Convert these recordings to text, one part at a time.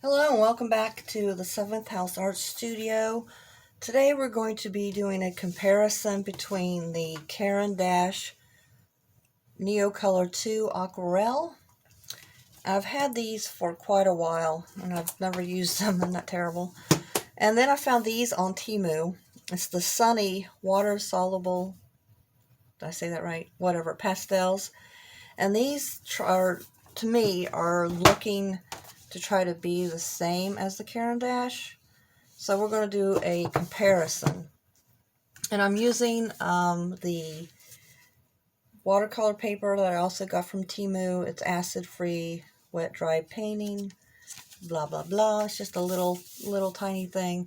Hello and welcome back to the 7th House Art Studio. Today we're going to be doing a comparison between the Caran D'Ache Neocolor 2 Aquarelle. I've had these for quite a while and I've never used them. I'm not terrible. And then I found these on Temu. It's the Sunny Water Soluble, did I say that right? Whatever, pastels. And these are, to me, are looking to try to be the same as the Caran D'Ache. So we're going to do a comparison. And I'm using the watercolor paper that I also got from Temu. It's acid-free, wet-dry painting, blah, blah, blah. It's just a little tiny thing.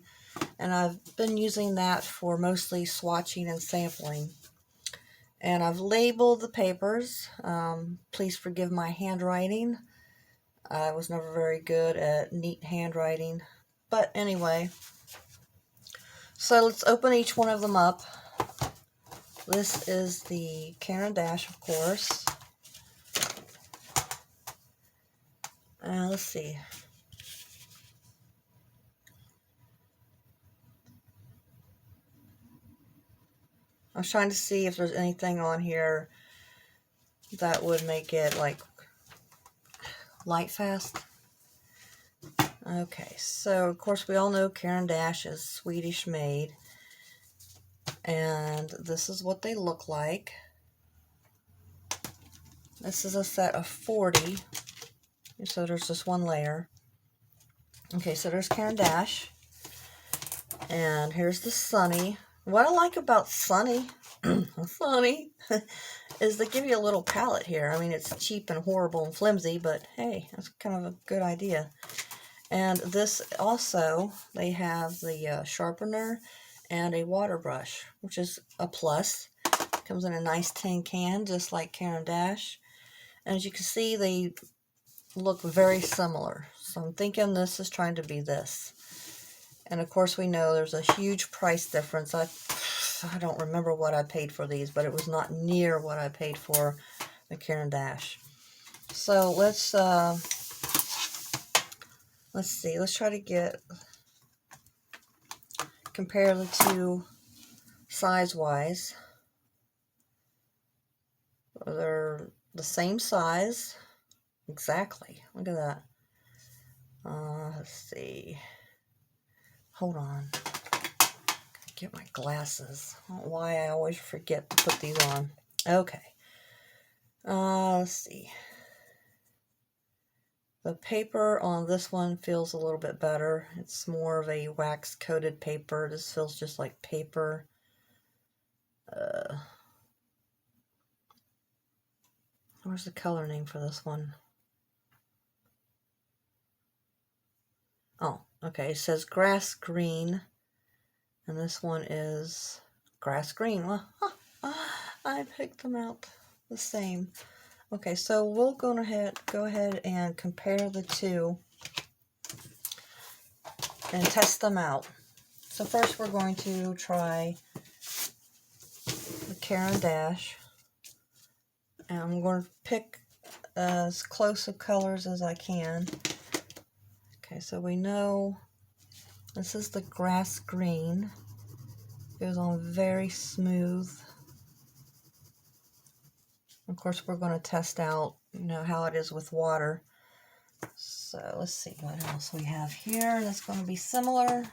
And I've been using that for mostly swatching and sampling. And I've labeled the papers. Please forgive my handwriting. I was never very good at neat handwriting. But anyway, so let's open each one of them up. This is the Caran D'Ache, of course. Let's see. I was trying to see if there's anything on here that would make it like light fast. Okay, so of course we all know Caran D'Ache is Swedish made. And this is what they look like. This is a set of 40. So there's just one layer. Okay, so there's Caran D'Ache. And here's the Sunny. What I like about Sunny, Sunny, is they give you a little palette here. I mean, it's cheap and horrible and flimsy, but hey, that's kind of a good idea. And this also, they have the sharpener and a water brush, which is a plus. Comes in a nice tin can, just like Caran D'Ache. And as you can see, they look very similar. So I'm thinking this is trying to be this. And of course we know there's a huge price difference. I don't remember what I paid for these, but it was not near what I paid for the Caran D'Ache. So let's see. Let's try to compare the two size-wise. They're the same size. Exactly. Look at that. Let's see. Hold on. Gotta get my glasses. I don't know why I always forget to put these on. Okay. Let's see. The paper on this one feels a little bit better. It's more of a wax-coated paper. This feels just like paper. Where's the color name for this one? Oh, okay. It says grass green. And this one is grass green. Well, I picked them out the same. Okay, so we'll go ahead and compare the two and test them out. So first we're going to try the Caran D'Ache. And I'm going to pick as close of colors as I can. Okay, so we know this is the grass green. It goes on very smooth. Of course, we're going to test out, how it is with water. So let's see what else we have here that's going to be similar.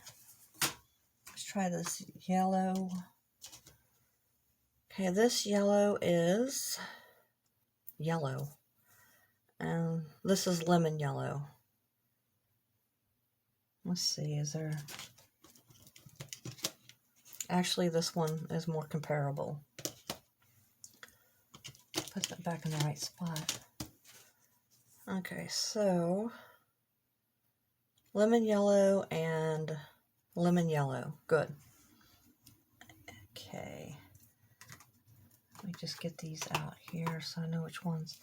Let's try this yellow. Okay, this yellow is yellow. And this is lemon yellow. Let's see, is there... Actually, this one is more comparable. Put that back in the right spot. Okay, so lemon yellow and lemon yellow. Good. Okay. Let me just get these out here so I know which ones.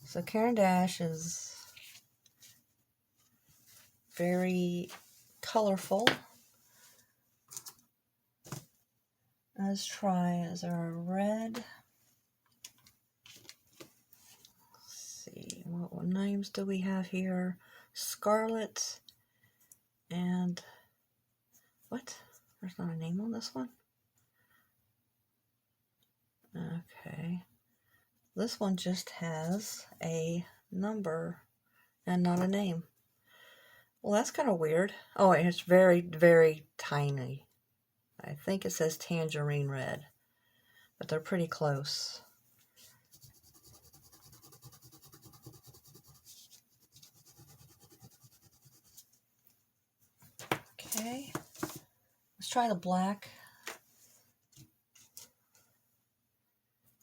So Caran D'Ache is very colorful. Let's try, is there a red? Let's what names do we have here? Scarlet and what? There's not a name on this one? Okay. This one just has a number and not a name. Well, that's kind of weird. Oh, and it's very, very tiny. I think it says tangerine red, but they're pretty close. Okay, let's try the black.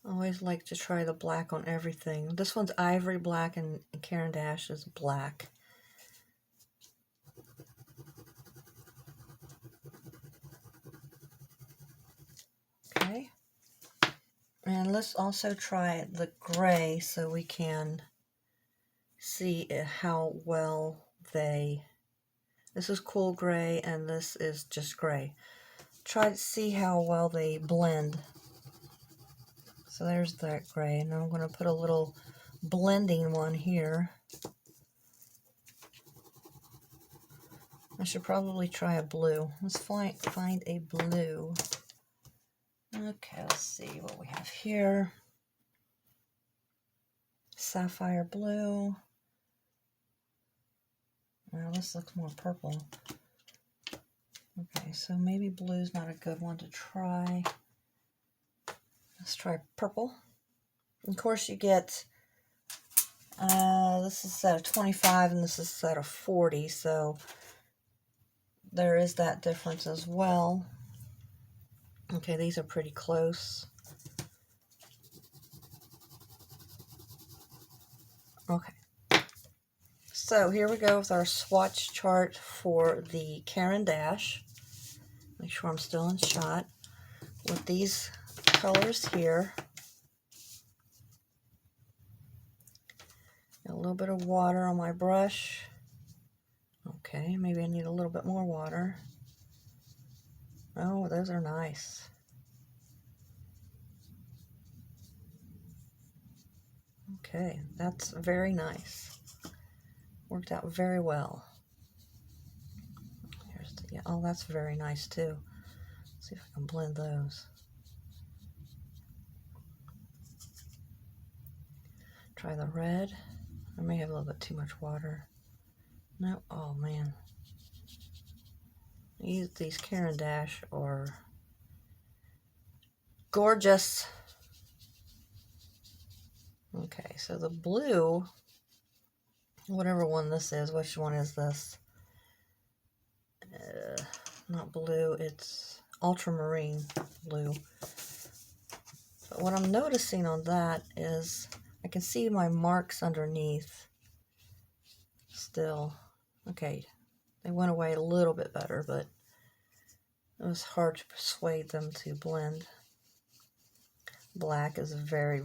I always like to try the black on everything. This one's ivory black and Caran D'Ache is black. Okay. And let's also try the gray so we can see how well they... This is cool gray and this is just gray. Try to see how well they blend. So there's that gray, and I'm going to put a little blending one here. I should probably try a blue. Let's find a blue. Okay, let's see what we have here. Sapphire blue. Now this looks more purple. Okay, so maybe blue's not a good one to try. Let's try purple. Of course you get, this is a set of 25 and this is a set of 40, so there is that difference as well. Okay, these are pretty close. Okay. So here we go with our swatch chart for the Caran D'Ache. Make sure I'm still in shot. With these colors here. A little bit of water on my brush. Okay, maybe I need a little bit more water. Oh, those are nice. Okay, that's very nice. Worked out very well. Here's the, yeah, oh, that's very nice too. Let's see if I can blend those. Try the red. I may have a little bit too much water. No, oh man. These Caran D'Ache are gorgeous. Okay, so the blue, whatever one this is, which one is this? Not blue, it's ultramarine blue. But what I'm noticing on that is I can see my marks underneath still. Okay, they went away a little bit better, but it was hard to persuade them to blend. Black is very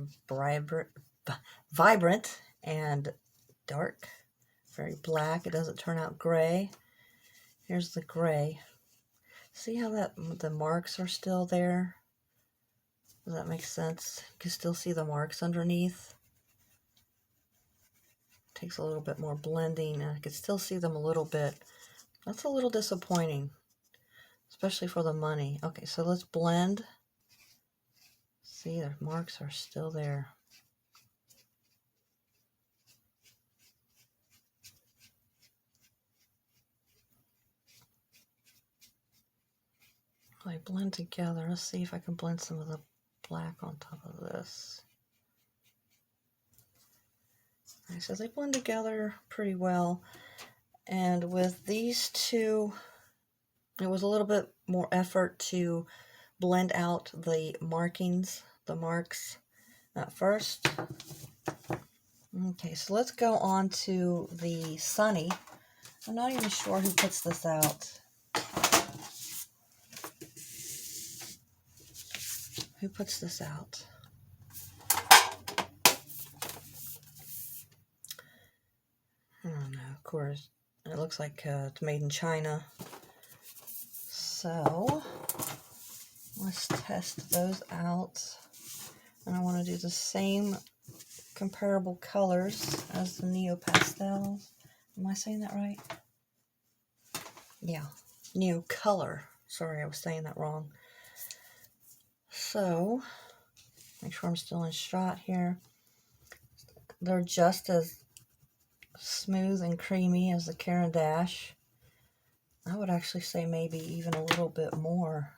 vibrant and dark. Very black. It doesn't turn out gray. Here's the gray. See how the marks are still there? Does that make sense? You can still see the marks underneath. Takes a little bit more blending, and I can still see them a little bit. That's a little disappointing, especially for the money. Okay, so let's blend. See, the marks are still there. They blend together. Let's see if I can blend some of the black on top of this. Okay, so they blend together pretty well. And with these two, it was a little bit more effort to blend out the markings, the marks at first. Okay, so let's go on to the Sunny. I'm not even sure who puts this out. Who puts this out? I don't know, of course. It looks like it's made in China. So, let's test those out. And I want to do the same comparable colors as the Neo Pastel. Am I saying that right? Yeah, Neo Color. Sorry, I was saying that wrong. So, make sure I'm still in shot here. They're just as smooth and creamy as the Caran D'Ache. I would actually say maybe even a little bit more.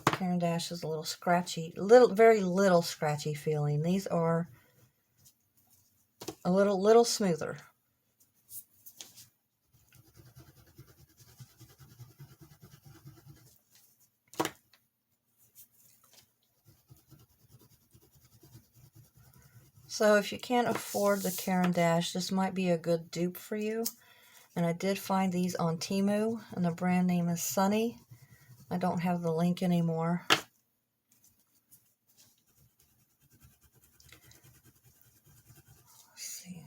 Caran D'Ache is a little scratchy, very little scratchy feeling. These are a little smoother. So if you can't afford the Caran D'Ache, this might be a good dupe for you. And I did find these on Temu, and the brand name is Sunny. I don't have the link anymore. Let's see.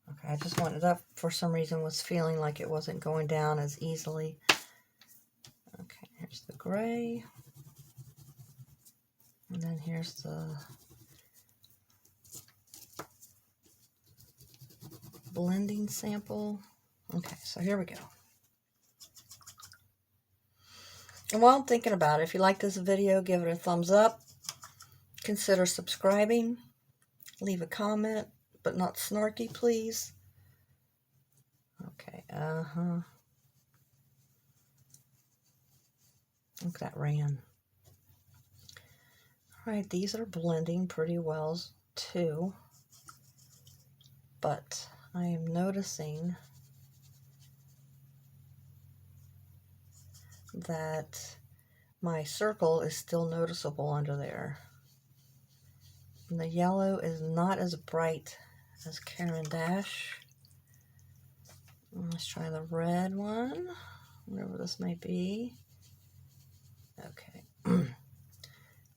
Okay, I just wanted that for some reason was feeling like it wasn't going down as easily. Okay, here's the gray. And then here's the blending sample. Okay, so here we go. And while I'm thinking about it, if you like this video, give it a thumbs up. Consider subscribing. Leave a comment, but not snarky, please. Okay, Look, that ran. Alright, these are blending pretty well, too. But I am noticing that my circle is still noticeable under there. And the yellow is not as bright as Caran D'Ache. Let's try the red one, whatever this may be. Okay.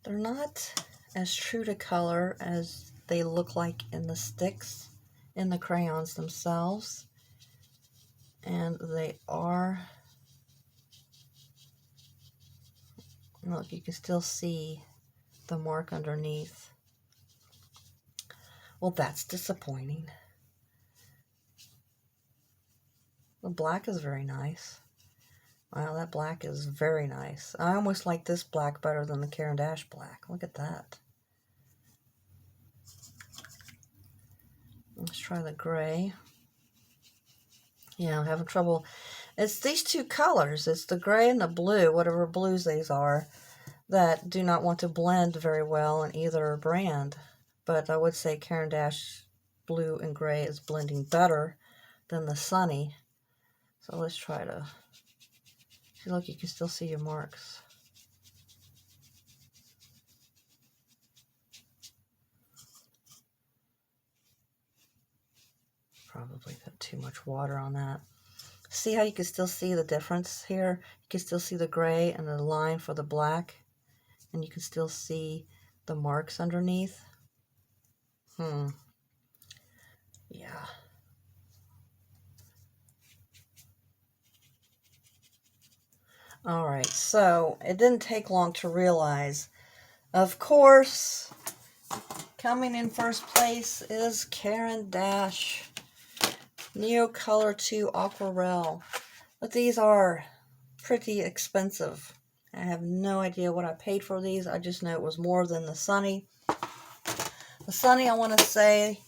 They're not as true to color as they look like in the sticks, in the crayons themselves. And they are, look, you can still see the mark underneath. Well, that's disappointing. The black is very nice. Wow, that black is very nice. I almost like this black better than the Caran D'Ache black. Look at that. Let's try the gray. Yeah, I'm having trouble. It's these two colors. It's the gray and the blue, whatever blues these are, that do not want to blend very well in either brand. But I would say Caran D'Ache blue and gray is blending better than the Sunny. So let's try to... See, look, you can still see your marks. Probably got too much water on that. See how you can still see the difference here? You can still see the gray and the line for the black. And you can still see the marks underneath. Yeah. Alright, so it didn't take long to realize, of course, coming in first place is Caran D'Ache Neo Color 2 Aquarelle. But these are pretty expensive. I have no idea what I paid for these. I just know it was more than the Sunny. The Sunny, I want to say,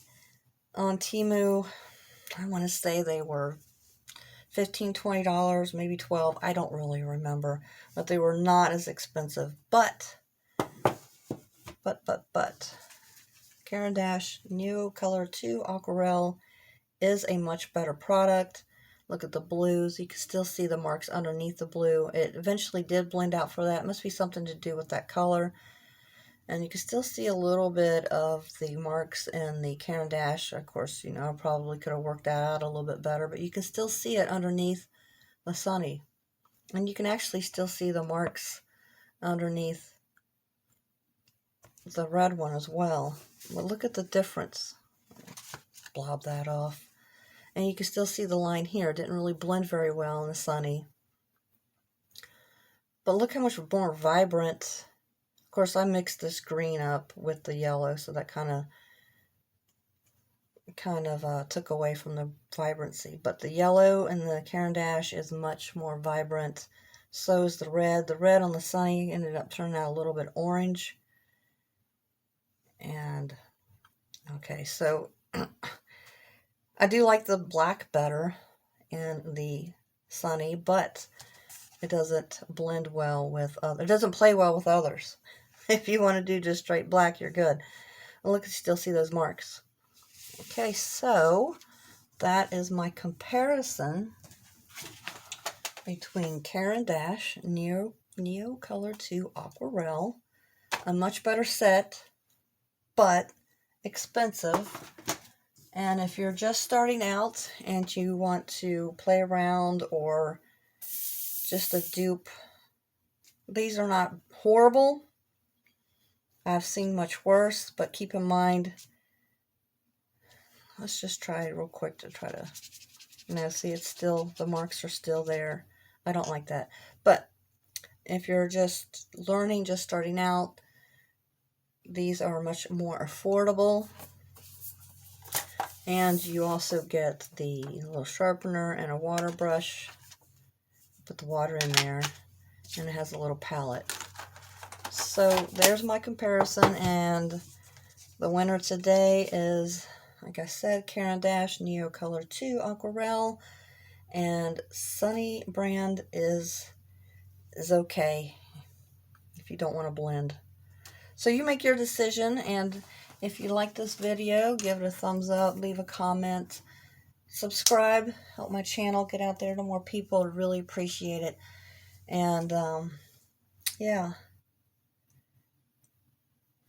on Temu, I want to say they were $15, $20, maybe $12. I don't really remember. But they were not as expensive. But Caran D'Ache Neo Color 2 Aquarelle is a much better product. Look at the blues. You can still see the marks underneath the blue. It eventually did blend out for that. It must be something to do with that color. And you can still see a little bit of the marks in the Caran D'Ache. Of course, you know, I probably could have worked that out a little bit better, but you can still see it underneath the Sunny. And you can actually still see the marks underneath the red one as well. But look at the difference. Blob that off. And you can still see the line here. It didn't really blend very well in the Sunny. But look how much more vibrant course, I mixed this green up with the yellow, so that kind of took away from the vibrancy. But the yellow in the Caran D'Ache is much more vibrant. So is the red. The red on the Sunny ended up turning out a little bit orange. And, okay, so I do like the black better in the Sunny, but it doesn't blend well with it doesn't play well with others. If you want to do just straight black, you're good. And look, you still see those marks. Okay, so that is my comparison between Caran D'Ache Neo Color 2 Aquarelle. A much better set, but expensive. And if you're just starting out and you want to play around or just a dupe, these are not horrible. I've seen much worse, but keep in mind, let's just try it real quick to try to, see, it's still, the marks are still there. I don't like that. But if you're just learning, just starting out, these are much more affordable. And you also get the little sharpener and a water brush. Put the water in there, and it has a little palette. So there's my comparison, and the winner today is, like I said, Caran D'Ache Neo Color 2 Aquarelle, and Sunny brand is okay if you don't want to blend. So you make your decision, and if you like this video, give it a thumbs up, leave a comment, subscribe, help my channel get out there to more people. I'd really appreciate it. And yeah,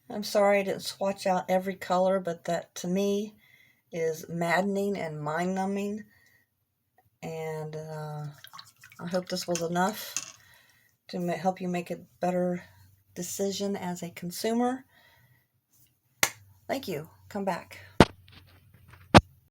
I'm sorry I didn't swatch out every color, but that to me is maddening and mind-numbing. And I hope this was enough to help you make a better decision as a consumer. Thank you. Come back.